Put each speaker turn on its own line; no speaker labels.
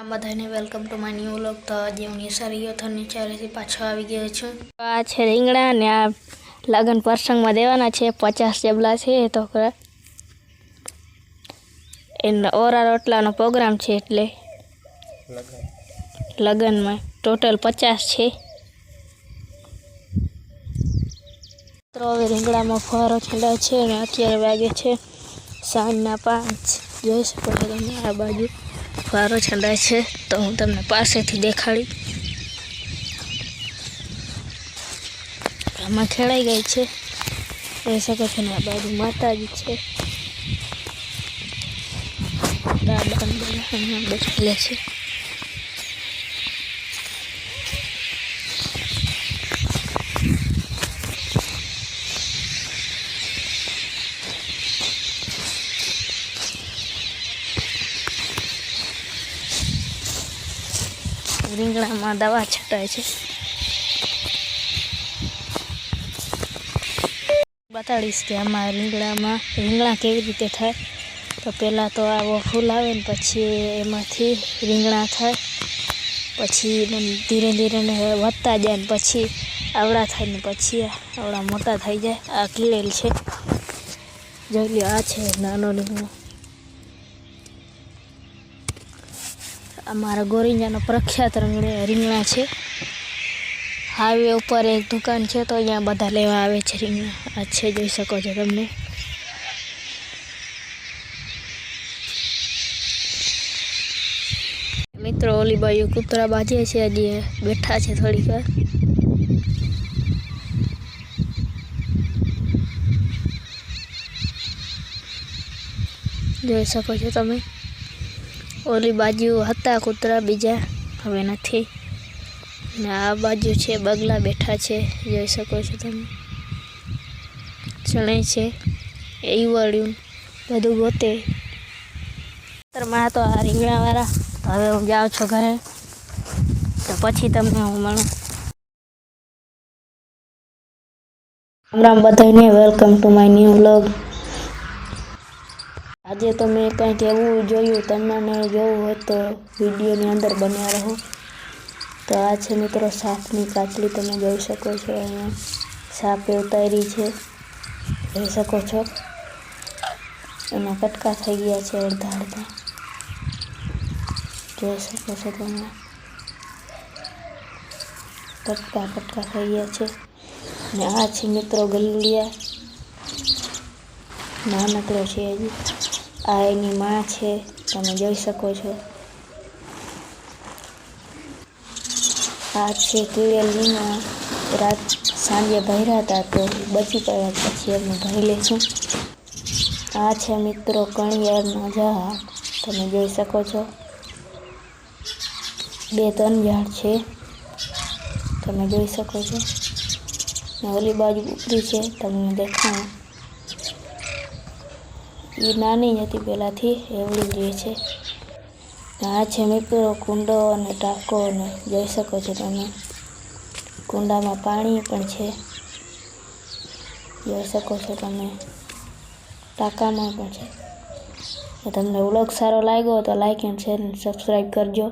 બધાને welcome to my new vlog. તો આજે હું નિસારીઓ તો નીચારેથી પાછો આવી ગયો છું। આ છે રીંગણા ને આ લગ્ન પ્રસંગમાં દેવાના છે 50 જેબલા છે તો એનો ઓરા રોટલાનો પ્રોગ્રામ છે એટલે લગ્નમાં ટોટલ 50 છે। તો હવે રીંગણામાં ફુવારો છંડાય છે અને અત્યારે વાગે છે સાંજના 5। જોઈ શકો છો તમે આ બાજુ ફુવારો છંડાય છે તો હું તમને પાસેથી દેખાડી। આમાં ખેડાઈ ગઈ છે જોઈ શકો છો ને આ બાજુ માતાજી છે બેઠેલા છે। રીંગણામાં દવા છટાય છે બતાડીશ કે આમાં રીંગણા કેવી રીતે થાય। તો પહેલાં તો આવો ફૂલ આવે ને પછી એમાંથી રીંગણા થાય પછી ધીરે ધીરે વધતા જાય ને પછી આવડા થાય ને પછી આવડા મોટા થઈ જાય। આ કીળેલ છે જોઈ લો આ છે નાનો રીંગણો। અમારા ગોરિંજાનો પ્રખ્યાત રીંગણા છે। હાઈવે ઉપર એક દુકાન છે તો અહીંયા બધા લેવા આવે છે રીંગણા। આ છે જોઈ શકો છો તમને। મિત્રો ઓલી બાજુ કૂતરા બાજે છે હજી બેઠા છે થોડીક વાર। જોઈ શકો છો તમે ઓલી બાજુ હતા કૂતરા બીજા હવે નથી ને આ બાજુ છે બગલા બેઠા છે જોઈ શકો છો તમે। ચણે છે એ વળ્યું બધું ગોતે માં તો આ રીંગણાવાળા। હવે હું જાઉં છું ઘરે તો પછી તમને હું મળું। રામ બધાને welcome to my new vlog. આજે તો મેં કંઈક એવું જોયું તમને જોવું હોય તો વિડીયોની અંદર બન્યા રહો। તો આ છે મિત્રો સાપની કાચલી તમે જોઈ શકો છો અહીંયા સાપે ઉતારી છે જોઈ શકો છો। એના કટકા થઈ ગયા છે અડધા અડધા જોઈ શકો છો તમે કટકા થઈ ગયા છે। ને આ છે મિત્રો ગલુડિયા નાનકડો છે હજી આ એની માં છે તમે જોઈ શકો છો। આ છે કીળેલ રીંગણા રાત સાંજે ભર્યા હતા તો બચી ગયા પછી એમને ભરી લઈશું। આ છે મિત્રો કણિયારના ઝાડ તમે જોઈ શકો છો 2-3 ઝાડ છે તમે જોઈ શકો છો। ને ઓલી બાજુ ઉપરી છે તમને દેખાણ એ નાની જ હતી પહેલાંથી એવડી જ રહે છે। આ છે મિત્રો કુંડો અને ટાંકો અને જોઈ શકો છો તમે કુંડામાં પાણી પણ છે જોઈ શકો છો તમે ટાંકામાં પણ છે। તમને વ્લોગ સારો લાગ્યો તો લાઈક એન્ડ શેર અને સબસ્ક્રાઈબ કરજો।